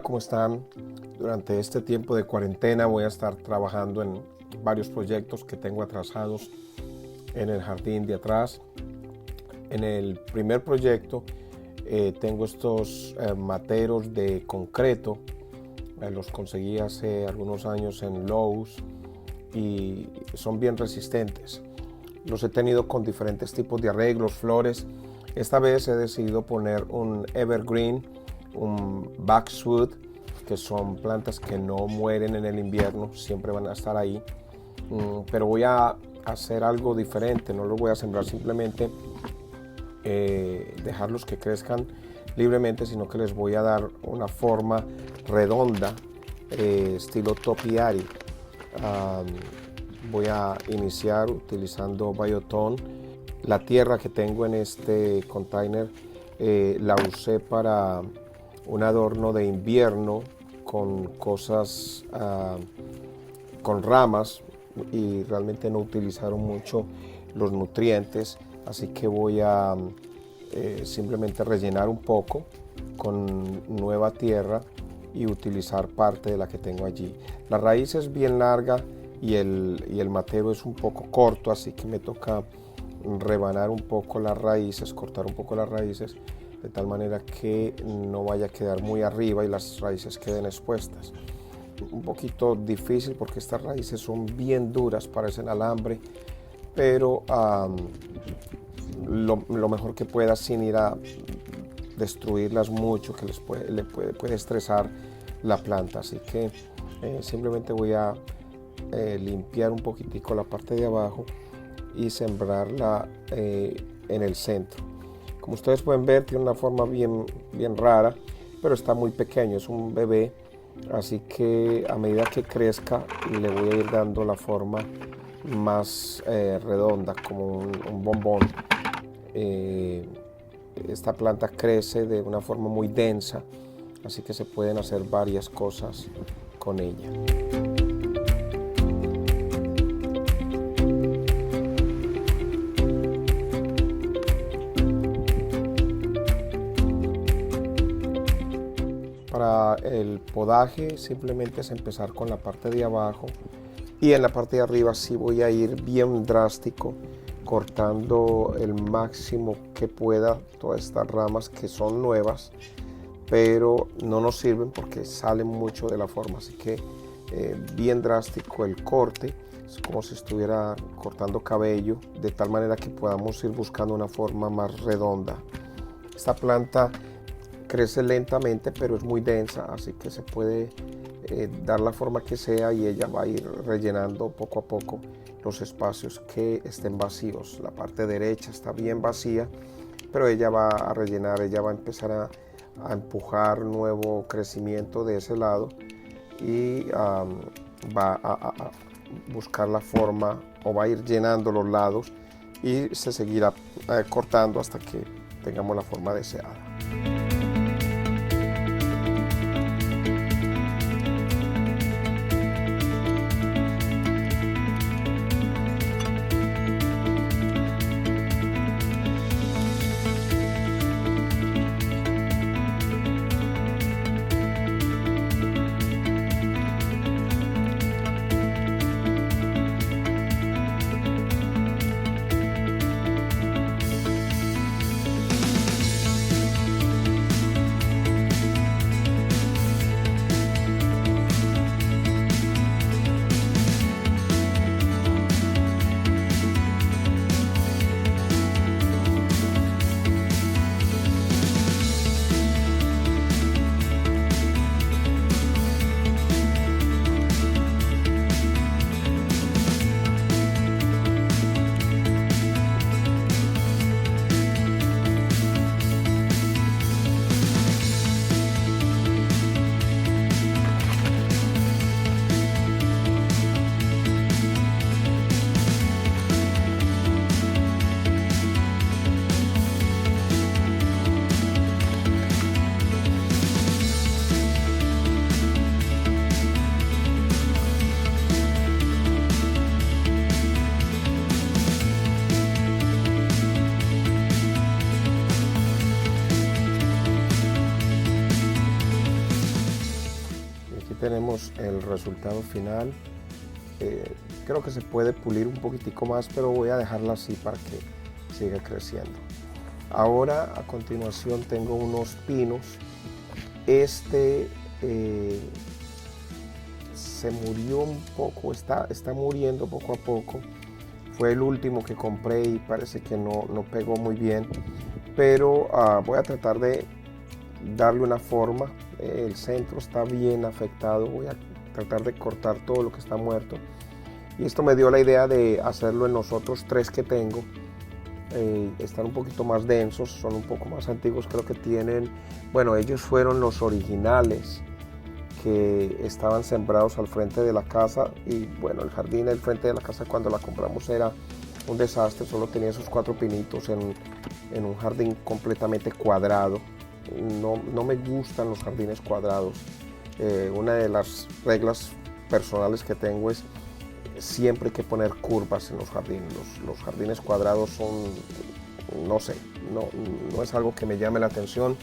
Hola, ¿cómo están? Durante este tiempo de cuarentena voy a estar trabajando en varios proyectos que tengo atrasados en el jardín de atrás. En el primer proyecto tengo estos materos de concreto. Los conseguí hace algunos años en Lowe's y son bien resistentes. Los he tenido con diferentes tipos de arreglos, flores. Esta vez he decidido poner un evergreen, un boxwood, que son plantas que no mueren en el invierno, siempre van a estar ahí. Pero voy a hacer algo diferente, no los voy a sembrar simplemente dejarlos que crezcan libremente, sino que les voy a dar una forma redonda, estilo topiary. Voy a iniciar utilizando Biotone. La tierra que tengo en este container la usé para un adorno de invierno con cosas, con ramas, y realmente no utilizaron mucho los nutrientes, así que voy a simplemente rellenar un poco con nueva tierra y utilizar parte de la que tengo allí. La raíz es bien larga y el matero es un poco corto, así que me toca rebanar un poco las raíces, cortar un poco las raíces, de tal manera que no vaya a quedar muy arriba y las raíces queden expuestas. Un poquito difícil porque estas raíces son bien duras, parecen alambre, pero lo mejor que pueda, sin ir a destruirlas mucho, que puede estresar la planta. Así que simplemente voy a limpiar un poquitico la parte de abajo y sembrarla en el centro. Como ustedes pueden ver, tiene una forma bien rara, pero está muy pequeño, es un bebé, así que a medida que crezca le voy a ir dando la forma más redonda, como un bombón. Esta planta crece de una forma muy densa, así que se pueden hacer varias cosas con ella. Para el podaje simplemente es empezar con la parte de abajo, y en la parte de arriba sí voy a ir bien drástico, cortando el máximo que pueda todas estas ramas que son nuevas, pero no nos sirven porque salen mucho de la forma, así que bien drástico el corte, es como si estuviera cortando cabello, de tal manera que podamos ir buscando una forma más redonda. Esta planta crece lentamente, pero es muy densa, así que se puede dar la forma que sea y ella va a ir rellenando poco a poco los espacios que estén vacíos. La parte derecha está bien vacía, pero ella va a rellenar, ella va a empezar a empujar nuevo crecimiento de ese lado y va a buscar la forma, o va a ir llenando los lados y se seguirá cortando hasta que tengamos la forma deseada. vemos el resultado final. Creo que se puede pulir un poquitico más, pero voy a dejarla así para que siga creciendo. Ahora, a continuación, tengo unos pinos. Este se murió un poco, está muriendo poco a poco. Fue el último que compré y parece que no pegó muy bien, pero voy a tratar de darle una forma. El centro está bien afectado, voy a tratar de cortar todo lo que está muerto, y esto me dio la idea de hacerlo en los otros 3 que tengo. Están un poquito más densos, son un poco más antiguos, creo que tienen, bueno, ellos fueron los originales que estaban sembrados al frente de la casa, y bueno, el jardín del frente de la casa cuando la compramos era un desastre, solo tenía esos 4 pinitos en un jardín completamente cuadrado. No me gustan los jardines cuadrados. Una de las reglas personales que tengo es siempre hay que poner curvas en los jardines. Los jardines cuadrados son, no sé, no es algo que me llame la atención,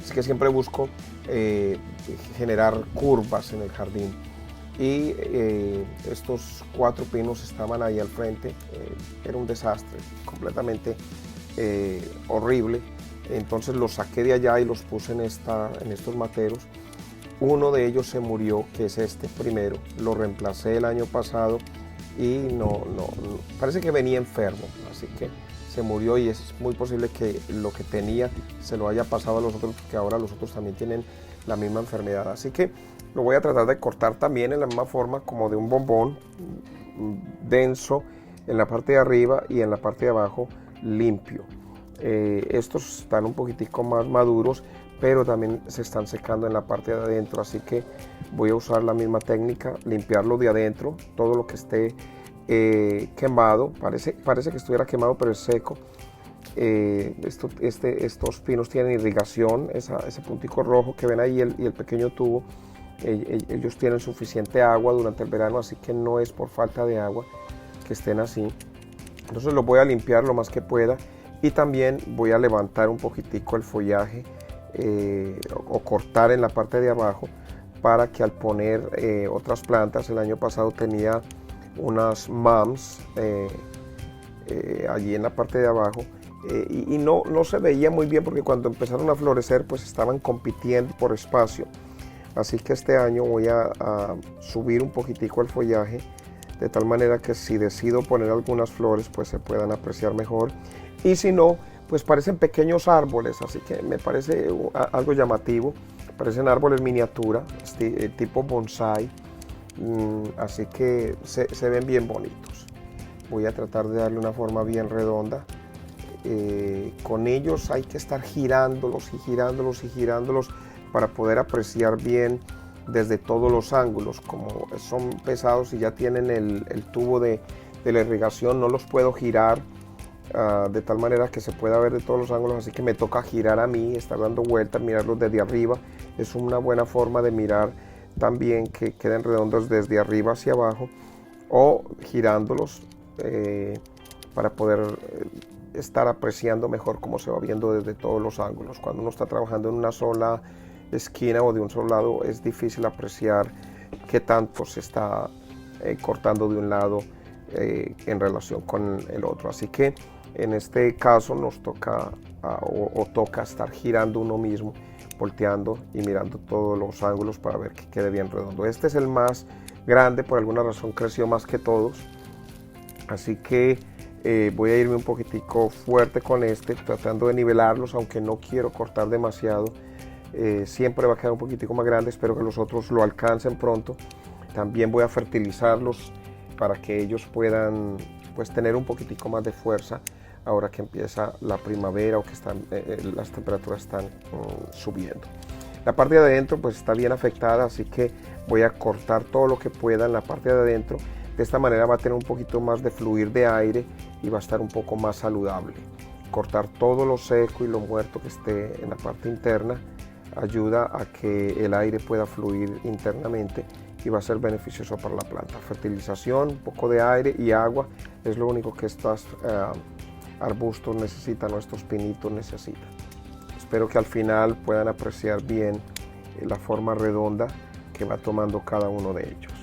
así que siempre busco generar curvas en el jardín. Y estos 4 pinos estaban ahí al frente, era un desastre, completamente horrible. Entonces los saqué de allá y los puse en estos materos. Uno de ellos se murió, que es este primero, lo reemplacé el año pasado y parece que venía enfermo, así que se murió, y es muy posible que lo que tenía se lo haya pasado a los otros, porque ahora los otros también tienen la misma enfermedad. Así que lo voy a tratar de cortar también en la misma forma como de un bombón, denso en la parte de arriba y en la parte de abajo limpio. Estos están un poquitico más maduros, pero también se están secando en la parte de adentro, así que voy a usar la misma técnica, limpiarlo de adentro, todo lo que esté quemado, parece que estuviera quemado pero es seco. Estos pinos tienen irrigación, ese puntico rojo que ven ahí y el pequeño tubo, ellos tienen suficiente agua durante el verano, así que no es por falta de agua que estén así. Entonces los voy a limpiar lo más que pueda, y también voy a levantar un poquitico el follaje o cortar en la parte de abajo, para que al poner otras plantas, el año pasado tenía unas mums allí en la parte de abajo, y no se veía muy bien porque cuando empezaron a florecer pues estaban compitiendo por espacio. Así que este año voy a subir un poquitico el follaje, de tal manera que si decido poner algunas flores pues se puedan apreciar mejor, y si no, pues parecen pequeños árboles, así que me parece algo llamativo. Parecen árboles miniatura, tipo bonsai, así que se ven bien bonitos. Voy a tratar de darle una forma bien redonda. Con ellos hay que estar girándolos y girándolos y girándolos para poder apreciar bien desde todos los ángulos. Como son pesados y ya tienen el tubo de la irrigación, no los puedo girar de tal manera que se pueda ver de todos los ángulos, así que me toca girar a mí, estar dando vueltas, mirarlos desde arriba. Es una buena forma de mirar también que queden redondos desde arriba hacia abajo, o girándolos para poder estar apreciando mejor cómo se va viendo desde todos los ángulos. Cuando uno está trabajando en una sola esquina o de un solo lado, es difícil apreciar qué tanto se está cortando de un lado en relación con el otro. Así que en este caso nos toca toca estar girando uno mismo, volteando y mirando todos los ángulos para ver que quede bien redondo. Este es el más grande, por alguna razón creció más que todos, así que voy a irme un poquitico fuerte con este, tratando de nivelarlos, aunque no quiero cortar demasiado. Siempre va a quedar un poquitico más grande, espero que los otros lo alcancen pronto. También voy a fertilizarlos para que ellos puedan pues tener un poquitico más de fuerza ahora que empieza la primavera o que las temperaturas están subiendo. La parte de adentro pues está bien afectada, así que voy a cortar todo lo que pueda en la parte de adentro. De esta manera va a tener un poquito más de fluir de aire y va a estar un poco más saludable. Cortar todo lo seco y lo muerto que esté en la parte interna ayuda a que el aire pueda fluir internamente y va a ser beneficioso para la planta. Fertilización, un poco de aire y agua es lo único que estos arbustos necesitan, o estos pinitos necesitan. Espero que al final puedan apreciar bien la forma redonda que va tomando cada uno de ellos.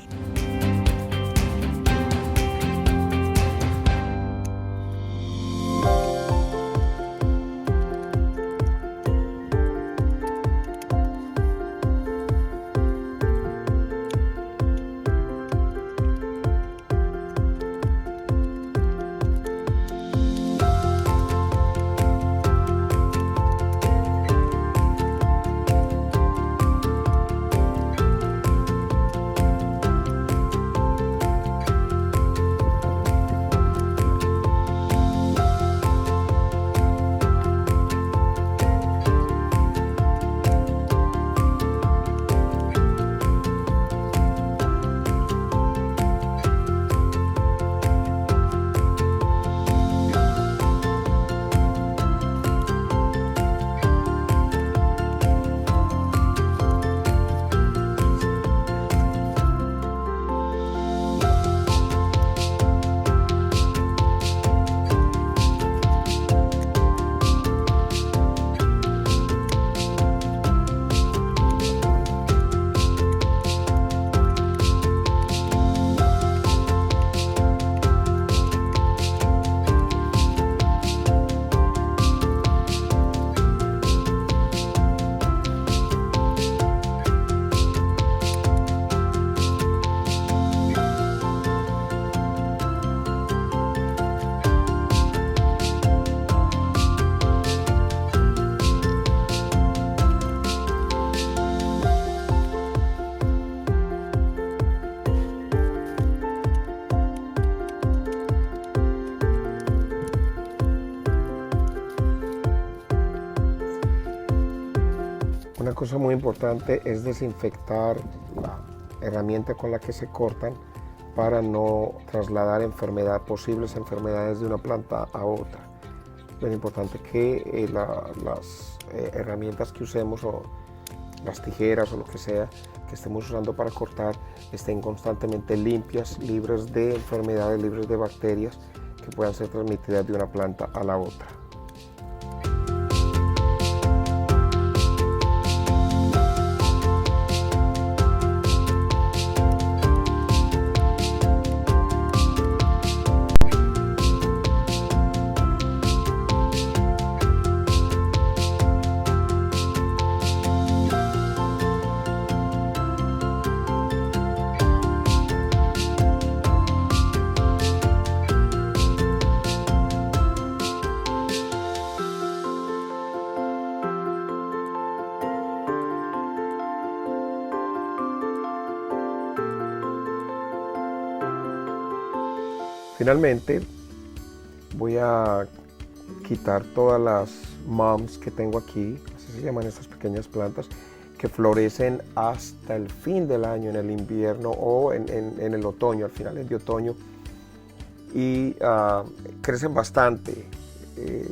Una cosa muy importante es desinfectar la herramienta con la que se cortan para no trasladar posibles enfermedades de una planta a otra. Es importante que las herramientas que usemos o las tijeras o lo que sea que estemos usando para cortar estén constantemente limpias, libres de enfermedades, libres de bacterias que puedan ser transmitidas de una planta a la otra. Finalmente voy a quitar todas las moms que tengo aquí, así se llaman estas pequeñas plantas, que florecen hasta el fin del año, en el invierno o en el otoño, al finales de otoño, y crecen bastante.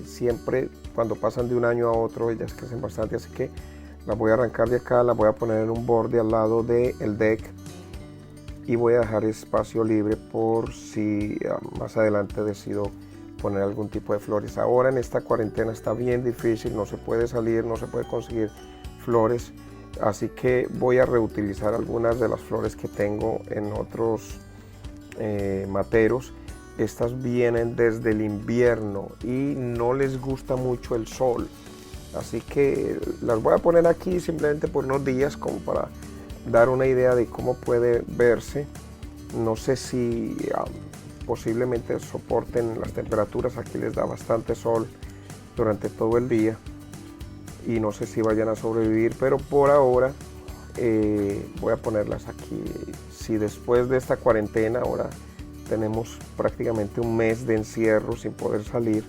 Siempre cuando pasan de un año a otro ellas crecen bastante, así que las voy a arrancar de acá, las voy a poner en un borde al lado del deck y voy a dejar espacio libre por si más adelante decido poner algún tipo de flores. Ahora en esta cuarentena está bien difícil, no se puede salir, no se puede conseguir flores, así que voy a reutilizar algunas de las flores que tengo en otros materos. Estas vienen desde el invierno y no les gusta mucho el sol, así que las voy a poner aquí simplemente por unos días como para dar una idea de cómo puede verse. No sé si posiblemente soporten las temperaturas, aquí les da bastante sol durante todo el día y no sé si vayan a sobrevivir, pero por ahora voy a ponerlas aquí. Si después de esta cuarentena, ahora tenemos prácticamente un mes de encierro sin poder salir,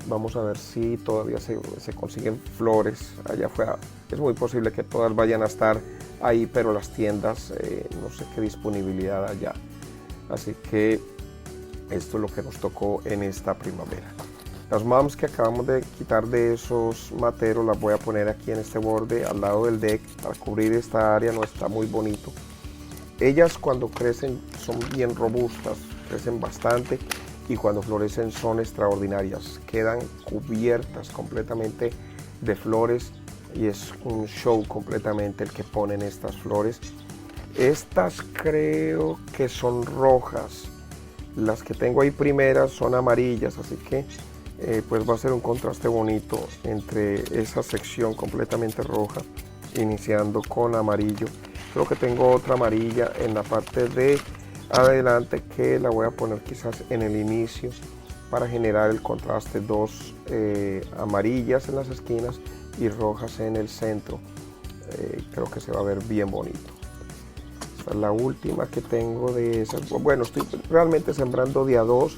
vamos a ver si todavía se consiguen flores allá afuera. Es muy posible que todas vayan a estar ahí, pero las tiendas no sé qué disponibilidad haya. Así que esto es lo que nos tocó en esta primavera. Las moms que acabamos de quitar de esos materos las voy a poner aquí en este borde al lado del deck para cubrir esta área. No está muy bonito. Ellas cuando crecen son bien robustas, crecen bastante y cuando florecen son extraordinarias. Quedan cubiertas completamente de flores y es un show completamente el que ponen estas flores. Estas creo que son rojas, las que tengo ahí primeras son amarillas, así que pues va a ser un contraste bonito entre esa sección completamente roja iniciando con amarillo. Creo que tengo otra amarilla en la parte de adelante que la voy a poner quizás en el inicio para generar el contraste, dos amarillas en las esquinas y rojas en el centro. Creo que se va a ver bien bonito. Esta es la última que tengo de esas. Bueno, estoy realmente sembrando de a dos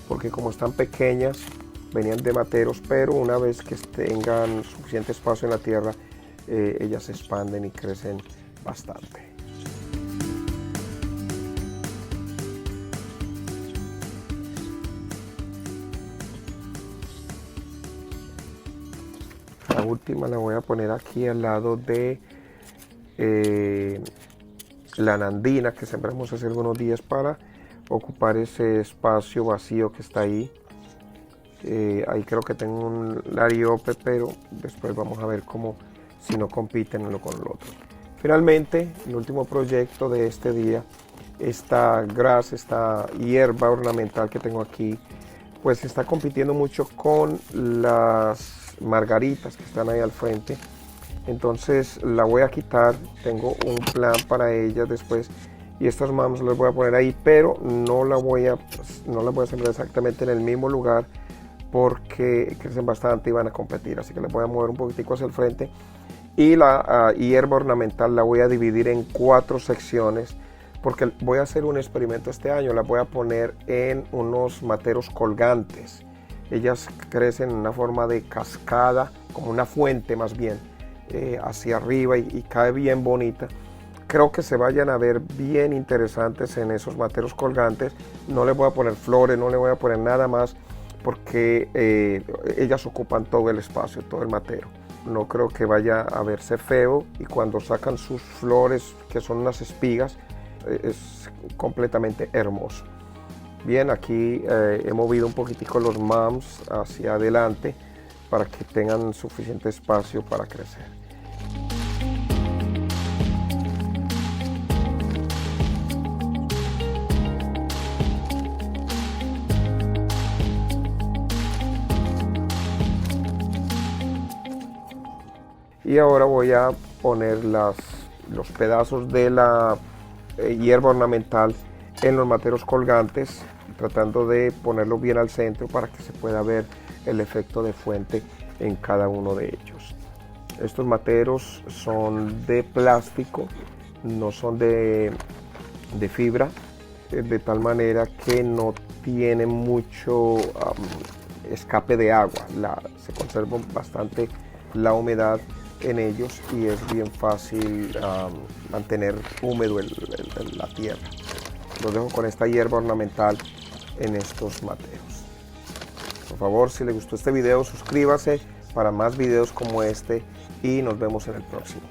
porque como están pequeñas venían de materos, pero una vez que tengan suficiente espacio en la tierra ellas se expanden y crecen bastante. La última la voy a poner aquí al lado de la nandina que sembramos hace algunos días para ocupar ese espacio vacío que está ahí. Ahí creo que tengo un lariope, pero después vamos a ver cómo, si no compiten uno con el otro. Finalmente, el último proyecto de este día, esta hierba ornamental que tengo aquí, pues está compitiendo mucho con las margaritas que están ahí al frente. Entonces la voy a quitar, tengo un plan para ellas después y estas manos las voy a poner ahí, pero no las voy a sembrar exactamente en el mismo lugar porque crecen bastante y van a competir, así que les voy a mover un poquitico hacia el frente. Y la hierba ornamental la voy a dividir en 4 secciones porque voy a hacer un experimento este año. La voy a poner en unos materos colgantes. Ellas crecen en una forma de cascada, como una fuente más bien, hacia arriba y cae bien bonita. Creo que se vayan a ver bien interesantes en esos materos colgantes. No les voy a poner flores, no les voy a poner nada más porque ellas ocupan todo el espacio, todo el matero. No creo que vaya a verse feo y cuando sacan sus flores, que son unas espigas, es completamente hermoso. Bien, aquí he movido un poquitico los mums hacia adelante para que tengan suficiente espacio para crecer. Y ahora voy a poner los pedazos de la hierba ornamental en los materos colgantes, tratando de ponerlo bien al centro para que se pueda ver el efecto de fuente en cada uno de ellos. Estos materos son de plástico, no son de fibra, de tal manera que no tienen mucho escape de agua. Se conserva bastante la humedad en ellos y es bien fácil mantener húmedo la tierra. Los dejo con esta hierba ornamental en estos materos. Por favor, si les gustó este video, suscríbase para más videos como este y nos vemos en el próximo.